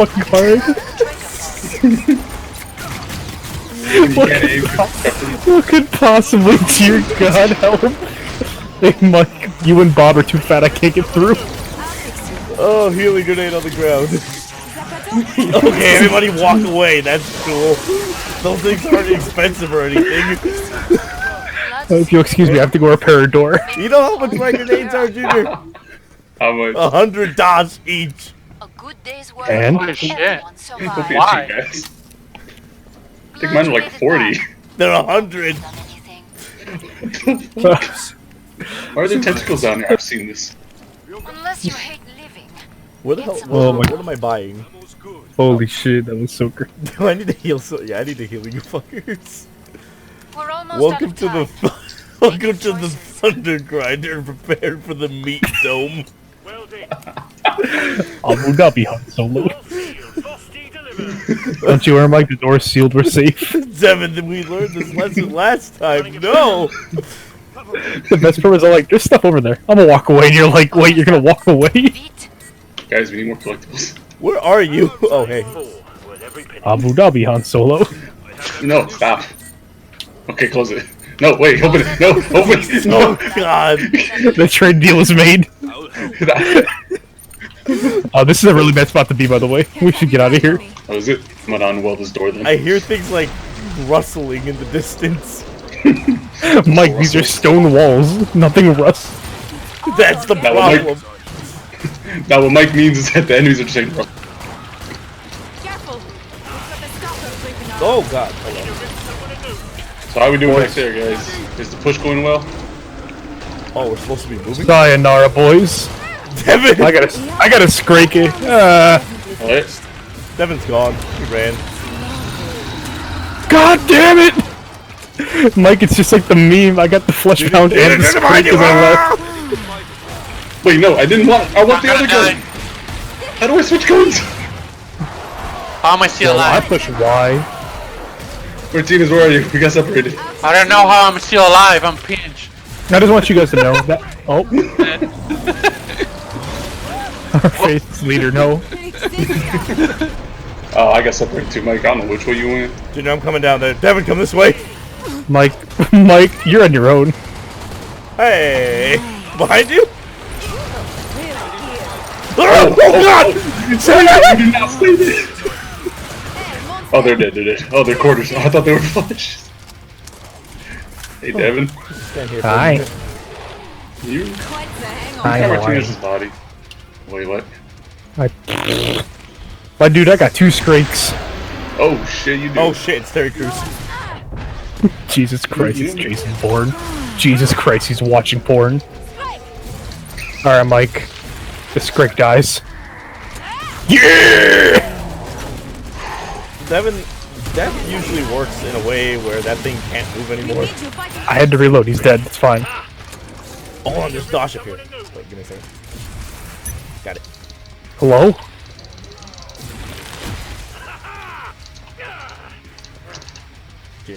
fucking hard. What could possibly, dear God, help? Hey, Mike, you and Bob are too fat. I can't get through. Oh, healing grenade on the ground. Okay, everybody walk away. That's cool. Those things aren't expensive or anything. If you'll excuse me, I have to go repair a door. You know how much my grenades are, Junior? How much? $100 each. A good day's work. And? Holy shit. Everyone Don't survived. be Why? a cheap guys. I think mine are like 40. They're 100. Done anything. Why are there tentacles down here? I've seen this. Unless you hate living. What the hell? Oh my- What am I buying? Holy shit, that was so great. Do I need to heal? Yeah, I need to heal you fuckers. We're almost Welcome out to of the time. welcome to the Thunder Grinder. Prepare for the meat dome. Abu Dhabi Han Solo. Don't you worry, Mike. The door's sealed. We're safe. Devin, did we learn this lesson last time? No. The best part was like, there's stuff over there. I'm gonna walk away, and you're like, wait, you're gonna walk away? Beat. Guys, we need more collectibles. Where are you? Oh, hey. Abu Dhabi Han Solo. No, stop. Okay, close it. No, wait, open it. No, open it. Oh No. God. The trade deal is made. Oh, this is a really bad spot to be, by the way. We should get out of here. Oh, is it? I'm gonna unweld this door then. I hear things like rustling in the distance. Mike, these are stone walls. Nothing rust. That's the That would problem. Now what Mike means is that the enemies are just saying, Careful. Oh God. Hold on. so how are we doing back there, guys? Is the push going well? Oh, we're supposed to be moving. Sayonara, boys. Devin. I gotta scrake it. Alright. Devin's gone. He ran. God damn it! Mike, it's just like the meme. I got the flesh pound and the scrake as I left. Wait, no, I didn't want. I want the I'm other gonna gun. How do I switch guns? How am I still I alive? push Y. Martinez, where are you? We got separated. I don't know how I'm still alive. I'm pinched. I just want you guys to know that. Oh. Our faith leader, no. Oh, I got separated too, Mike. I don't know which way you went. Junior, I'm coming down there. Devin, come this way. Mike, Mike, you're on your own. Hey. Behind you? Oh God! You did not say that. Oh, they're dead. They're dead. Oh, they're quarters. Oh, I thought they were flush. Hey, Devin. Stand here for a Hi. minute. You Hi, got how are Martinez's you? body. Wait, what? My dude, I got 2 scrakes. Oh shit, you do. Oh shit, it's Terry Crews. Jesus Christ, it's Jason Bourne. Jesus Christ, he's watching porn. Alright, Mike. The scrake dies. Yeah! Devin, that usually works in a way where that thing can't move anymore. I had to reload, he's dead, it's fine. Hold on, there's Dosh up here. Wait, give me a second. Got it. Hello?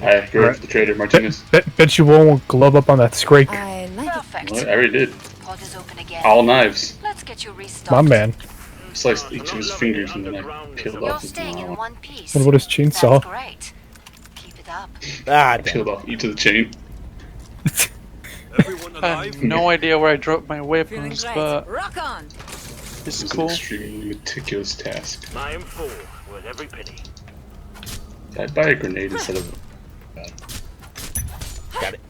Hi, you're the trader, Martinez. Bet you won't glove up on that scrake. I like it. Perfect. What? I already did. Pod is open again. All knives. Let's get you restocked. My man. Sliced each of his fingers and then I peeled You're off his staying in arm. one piece. What about his chainsaw? That's great. Keep it up. Ah, Peeled damn. off each of the chain. I have no idea where I dropped my Feeling weapons, great. but Rock on. it's It's an cool. extremely meticulous task. I am full with every penny. I'd buy a grenade instead of. Got it.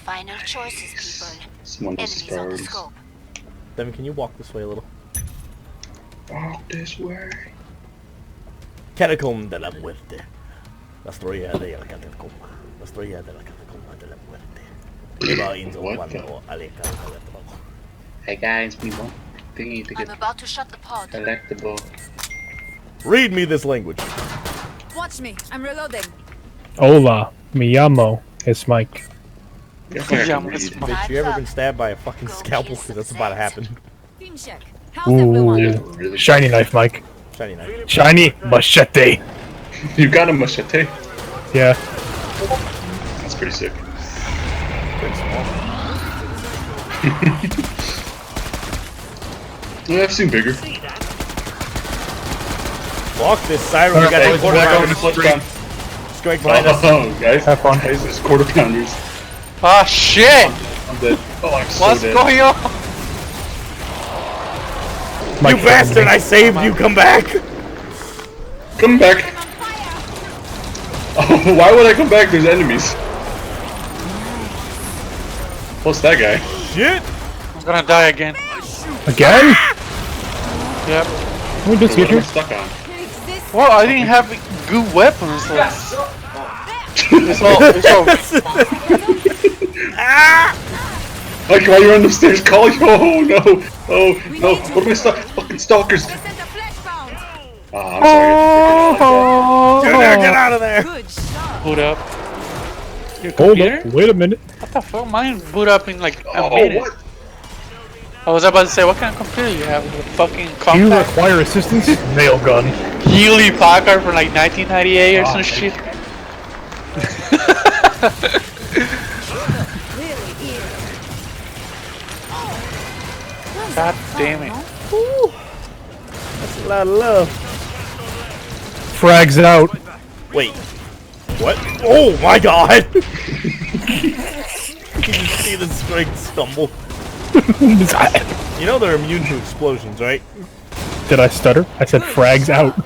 Final choices, people. Someone else's Enemies on the priorities. scope. Devin, can you walk this way a little? Walk this way. Catacomb de la Muerte. La storia de la catacomba. La storia de la catacomba de la muerte. Eva Inzo What cuando aleja el trabajo. Hey guys, we want thingy to I'm get about to shut the pod. collectible. Read me this language. Watch me. I'm reloading. Hola, mi llamo es Mike. Yeah, Bitch, you ever been stabbed by a fucking scalpel? Because that's about to happen. Team check. How's everyone? Ooh. really. Shiny knife, Mike. Shiny knife. Shiny machete. You got a machete. Yeah. That's pretty sick. Pretty small. Yeah, I've seen bigger. Fuck this siren. We got Alright, a quarter Back over pounder. to slip down. Strike behind us. Oh, guys. Have fun. Guys, there's quarter pounders. Ah, shit! I'm dead. Oh, I'm so What's dead. going on? You bastard! I saved you. Come back. Come back. Oh, why would I come back? There's enemies. What's that guy? Shit. I'm gonna die again. Again? Yep. Can we just What get am I here? stuck on? Well, I didn't have good weapons. Like, it's all Like, while you're on the stairs, call you. Oh, no. Oh, no. What am I stuck? Fucking stalkers. They sent a flashbound. I'm sorry. Get there. Get out of there. Good shot. boot up. Your Hold computer? up. Wait a minute. What the fuck? Mine boot up in like a Oh, minute. what? I was about to say, what kind of computer you have? A fucking Do you compact require assistance? Nail gun. Healy Packard from like 1998 or Ah, some shit. God damn it. That's a lot of love. Frags out. Wait. What? Oh my god! Can you see the strike stumble? You know they're immune to explosions, right? Did I stutter? I said frags out.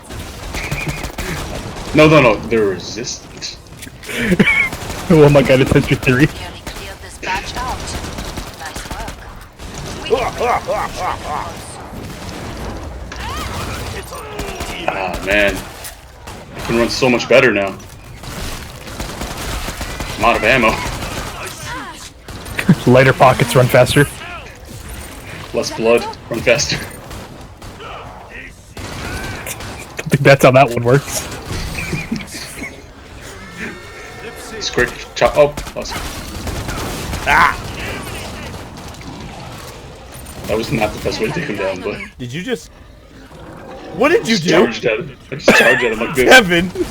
No, no, no. They're resistant. Oh my god, it's such your theory. Nearly cleared this batch out. Nice work. We can bring Ah, man. I can run so much better now. I'm out of ammo. Lighter pockets run faster. Less blood. Run faster. I think that's how that one works. It's quick. Chop. Oh, lost. Ah! That was not the best way to take him down, but Did you just... What did you do? charged at him. I just charged at him like this. Kevin! spend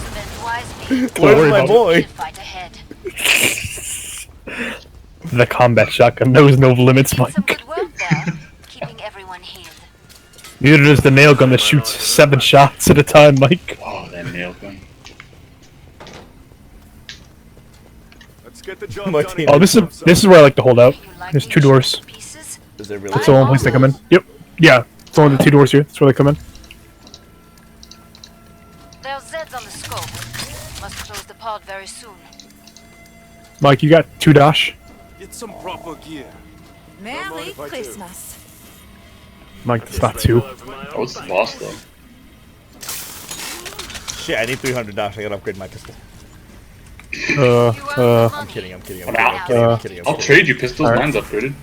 wisely. Where's worry my about boy? Fight ahead. The combat shotgun knows no limits, Some Mike. good work there. Keeping everyone healed. Neither does the nail gun that shoots 7 shots at a time, Mike. Oh, that nail gun. Let's get the job My done. team- Oh, this is where I like to hold out. You like There's these 2 doors. pieces? Is there really... That's the only place they come in. Yep. Yeah. It's only the 2 doors here. That's where they come in. There's Zeds on the scope. Must close the pod very soon. Mike, you got 2 dash? Get some proper gear. Merry if I do. Christmas. Mike, that's not 2. Oh, it's the boss though. Shit, I need 300 dash. I gotta upgrade my pistol. I'm Kidding, I'm kidding, I'm I'm kidding, out. I'm kidding, I'm kidding, I'm I'll kidding. trade you pistols. Alright. Mine's upgraded.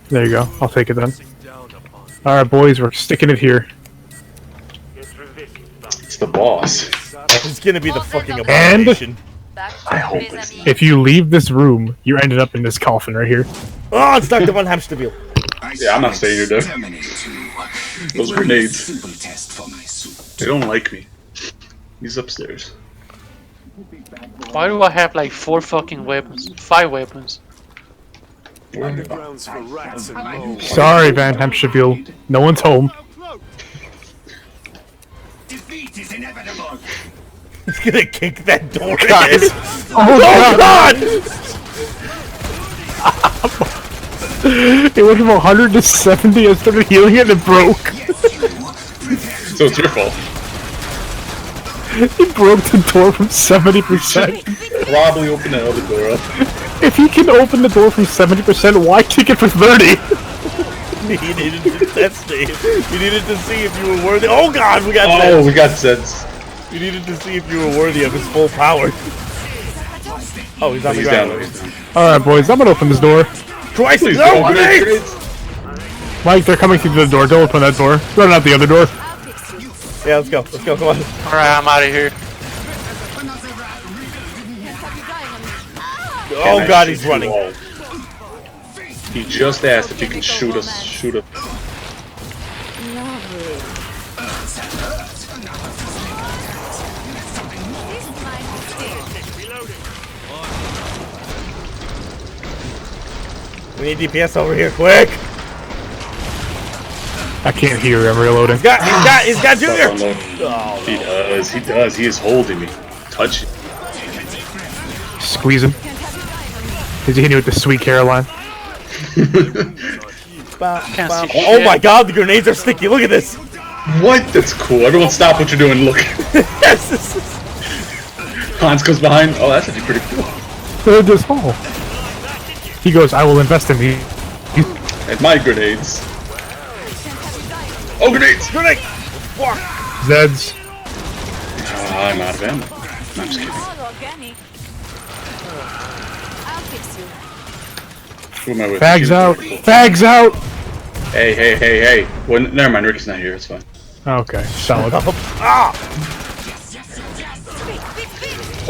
There you go. I'll take it then. Down upon. Alright, boys, we're sticking it here. Get through this. It's the boss. It's gonna be the fucking And- abomination. Back to I hope mes it's amis. If you leave this room, you're ended up in this coffin right here. Oh, it's Dr. Von Hamsterbiel. Yeah, I'm not staying here, dude. Those grenades. They don't like me. He's upstairs. Why do I have like 4 fucking weapons? 5 weapons. Undergrounds for rats and moles. Sorry, Van Hemsterville. No one's home. He's gonna kick that door Guys. in. Oh, Oh god! It went from 100 to 70. I started healing it and it broke. So it's your fault. It broke the door from 70%. Probably open that other door up. If he can open the door from 70%, why kick it for 30? He needed to test it. You needed to see if you were worthy. Oh god, we got Oh, Zeds. we got Zeds. You needed to see if you were worthy of his full power. Oh, he's on the He's down. ground. He's down. Alright, boys, I'm gonna open this door. Christ, Please no, don't open grenades! grenades. Mike, they're coming through the door. Don't open that door. Run out the other door. I'll fix you. Yeah, let's go, come on. Alright, I'm out of here. Oh god, he's running. Whoa. He just asked if he can shoot us. Shoot us. We need DPS over here, quick! I can't hear. I'm reloading. He's got Junior. Oh, he does. He is holding me. Touch it. Squeeze him. Is he hitting you with the sweet Caroline? Oh my God, the grenades are sticky. Look at this. What? That's cool. Everyone stop what you're doing. Look. Hans goes behind. Oh, that's actually pretty cool. They're this hole. He goes, I will invest in me. And my grenades. Oh, grenades! Grenade. Zeds. I'm out of ammo. No, I'm just kidding. All organic. I'll fix you. Who am I with? Fags out. Fags out. Hey. Well, never mind. Ricky's not here. It's fine. Okay, solid.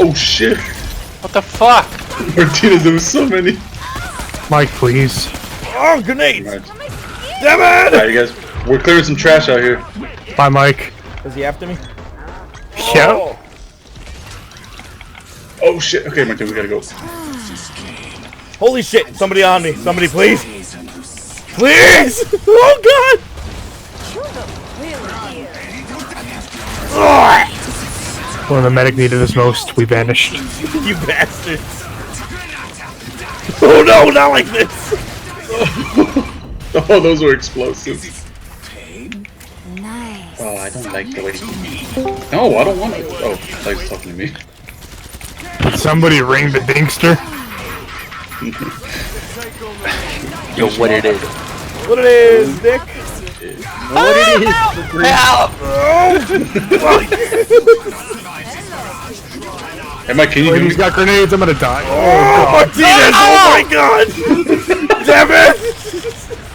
Oh, shit. What the fuck? Martinez, there was so many. Mike, please. Oh, grenades. Alright. Damn it. Alright, you guys. We're clearing some trash out here. Bye, Mike. Is he after me? Yeah. Oh, shit. Okay, Martin, we gotta go. Holy shit. Somebody on me. Somebody, please. Please. Oh, God. When the medic needed us most, we vanished. You bastards. Oh, no, not like this. Oh, those were explosives. Nice. Oh, I don't like the way. No, I don't want to. Oh, I thought he was talking to me. Somebody ring the Dinkster. Yo, what it is? What it is, Nick? What it is? Help! Hey, Mike, can you do He's me? got grenades. I'm gonna die. Oh, Martinez! Oh my God! Damn it!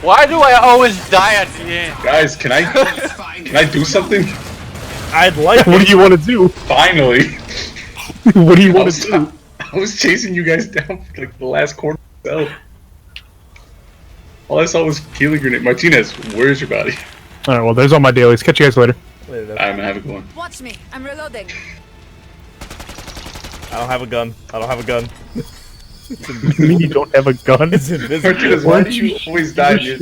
Why do I always die at the end? Guys, can I do something? I'd like What do you want to do? Finally. What do you I want was, to do? I was chasing you guys down for like the last quarter myself. All I saw was healing grenade. Martinez, where's your body? All right. Well, there's all my dailies. Catch you guys later. I'm gonna have it going. Watch me. I'm reloading. I don't have a gun. I don't have a gun. You mean you don't have a gun? It's invisible. Martinez, why do you always die here?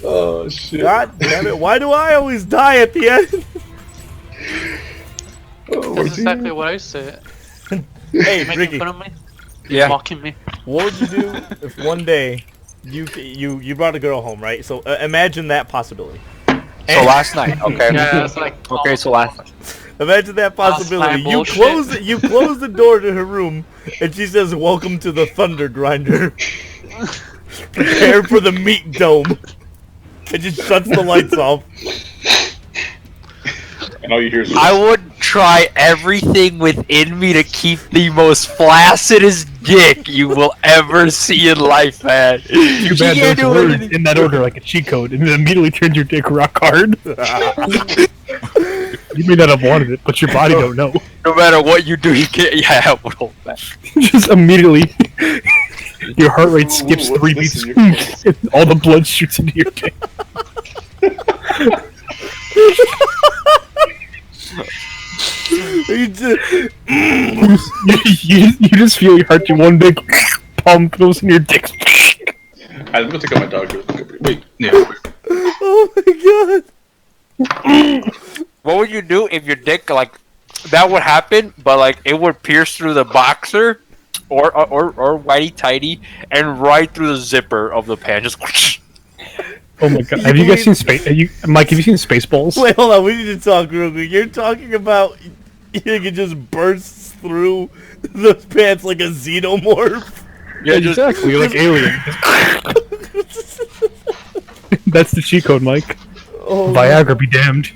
Oh shit. God damn it! Why do I always die at the end? Oh, That's exactly what I said. Hey, Making Ricky, fun of me? Yeah. Mocking me? what would you do if one day you brought a girl home, right? So imagine that possibility. So last night, okay? Yeah, it's like... Okay, so last night. Imagine that possibility. my You bullshit. close the door to her room, and she says, "Welcome to the Thunder Grinder. Prepare for the meat dome." And just shuts the lights off. And all you hear is I would try everything within me to keep the most flaccidest dick you will ever see in life, man. Too bad those words in that order like a cheat code, and it immediately turns your dick rock hard. You may not have wanted it, but your body don't know. No matter what you do, you can't. Yeah, I would hold back. Just immediately, your heart rate skips Ooh, 3 what's this beats. in your face? And all the blood shoots into your dick. You just- you just feel your heart do one big pump goes in your dick. Alright, let me go take out my dog real quick. Wait, yeah. oh my God! What would you do if your dick like that would happen, but like it would pierce through the boxer or whitey tighty and right through the zipper of the pants? Just Oh my god! Have you guys seen Space? Mike, have you seen Spaceballs? Wait, hold on. We need to talk real quick. You're talking about it just bursts through the pants like a xenomorph. Yeah, exactly, like Alien. That's the cheat code, Mike. Oh, Viagra be damned.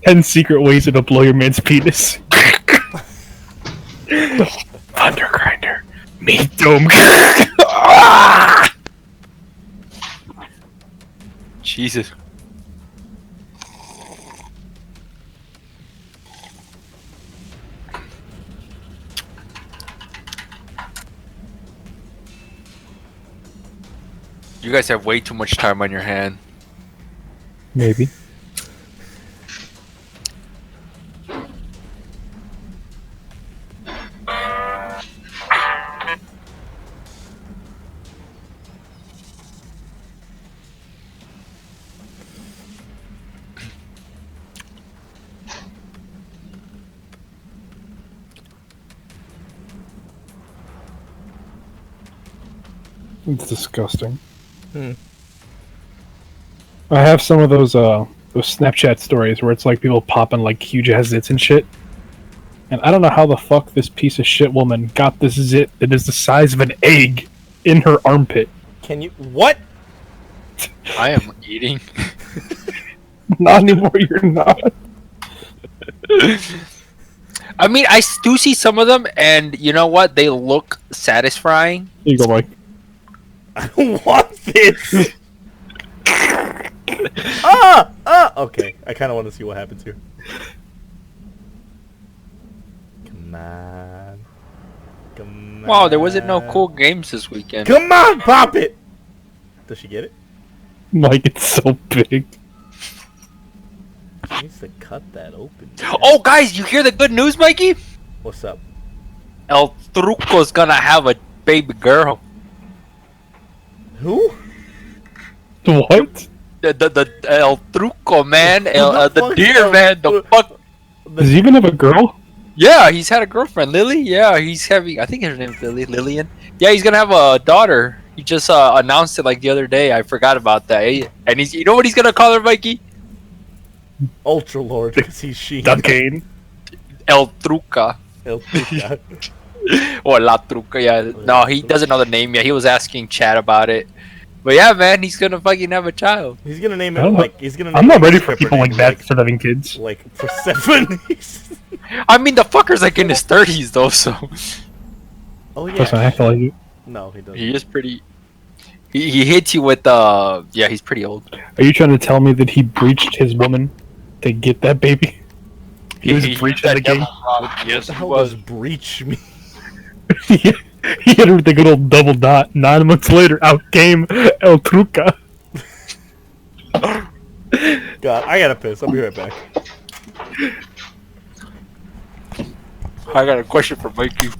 Ten secret ways to blow your man's penis. Thunder grinder. Meat dome. Jesus. You guys have way too much time on your hand. Maybe. It's disgusting. Hmm. I have some of those Snapchat stories where it's like people popping like huge ass zits and shit. And I don't know how the fuck this piece of shit woman got this zit that is the size of an egg in her armpit. Can you what? I am eating. Not anymore, you're not. I mean, I do see some of them, and you know what? They look satisfying. Here you go, Mike. I don't want this. Okay. I kind of want to see what happens here. Come on. Come on. Wow, there wasn't no cool games this weekend. Come on, pop it. Does she get it? Mike, it's so big. She needs to cut that open. Oh, guys, you hear the good news, Mikey? What's up? El Truco's gonna have a baby girl. Who? What? The El Truco, man. Who The fuck deer, is man. The fuck. Does he even have a girl? Yeah, he's had a girlfriend, Lily. Yeah, he's having. I think her name's Lillian. Yeah, he's gonna have a daughter. He just announced it like the other day. I forgot about that. And he's. You know what he's gonna call her, Mikey? Ultra Lord, because he's she. Duckane. El Truca. El Puta. Or La Truca. Yeah. No, he doesn't know the name yet. He was asking Chad about it. But yeah, man, he's gonna fucking have a child. He's gonna name I it don't know. like he's gonna. I'm name not it ready his for stripper people like name, that to start having kids. Like Persephone. I mean, the fucker's like in his 30s though, so Oh yeah. Doesn't act like it. No, he doesn't. he is pretty. He hits you with yeah, he's pretty old. Are you trying to tell me that he breached his woman to get that baby? He was breaching the game. Yes, What the he hell was. does breach me? He hit her with the good old double dot. 9 months later, out came El Truca. God, I gotta piss. I'll be right back. I got a question for Mikey.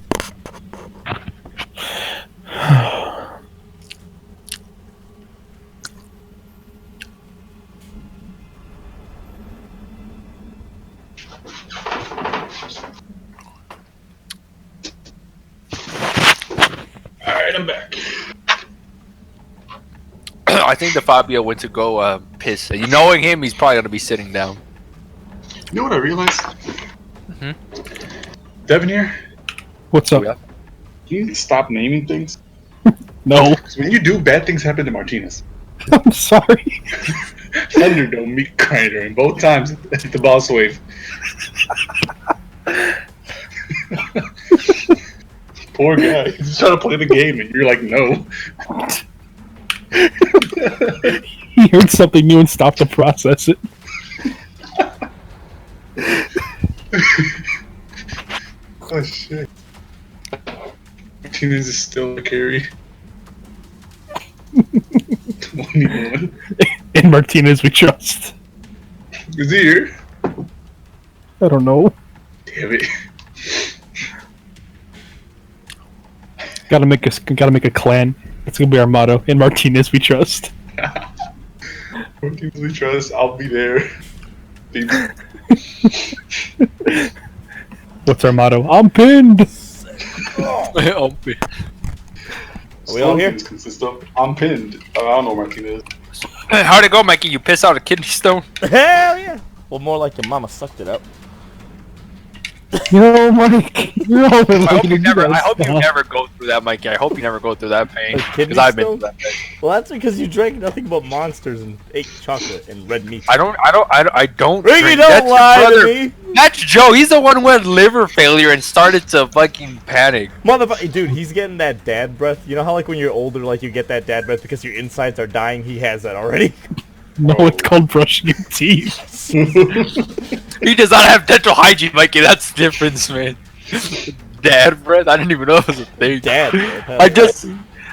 Alright, I'm back. I think the Fabio went to go piss. And knowing him, he's probably gonna be sitting down. You know what I realized? Mhm. Devin here, What's up? Yeah. you need to stop naming things. No. 'Cause when you do, bad things happen to Martinez. I'm sorry. Thunderdome, meat grinder, and both times at the boss wave. Poor guy. He's trying to play the game, and you're like, no. He heard something new and stopped to process it. Oh shit. Martinez is still a carry. 21. In Martinez, we trust. Is he here? I don't know. Damn it. Gotta make a clan. That's gonna be our motto. In Martinez, we trust. Martinez we trust, I'll be there. What's our motto? I'm pinned. Oh, Are we all here? Consist of, I'm pinned. I don't know Martinez. how'd it go, Mikey? You pissed out a kidney stone? Hell yeah! Well, more like your mama sucked it up. You know, Mike. You're always I hope looking you at never. that I hope you stuff. never go through that, Mikey. I hope you never go through that pain. Like kidney Because I've been stone? through that pain. Well, that's because you drank nothing but monsters and ate chocolate and red meat. I don't. Ricky, drink. don't That's your lie brother. to me! That's Joe. He's the one who had liver failure and started to fucking panic. Motherfucker, dude, he's getting that dad breath. You know how like when you're older, like you get that dad breath because your insides are dying? He has that already. No, it's called brushing your teeth. He does not have dental hygiene, Mikey. That's the difference, man. Dad breath? I didn't even know it was a thing. Dad breath. hell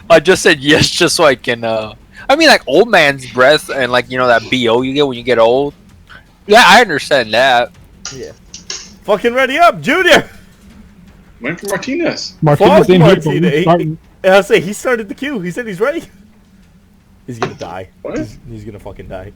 I just said yes just so I can I mean like old man's breath and like you know that BO you get when you get old. Yeah, I understand that. yeah. Fucking ready up, Junior! Went for Martinez. Martinez Fuck in here, but Martinez. we're starting- I say he started the queue. He said he's ready. He's gonna die. What? He's gonna fucking die.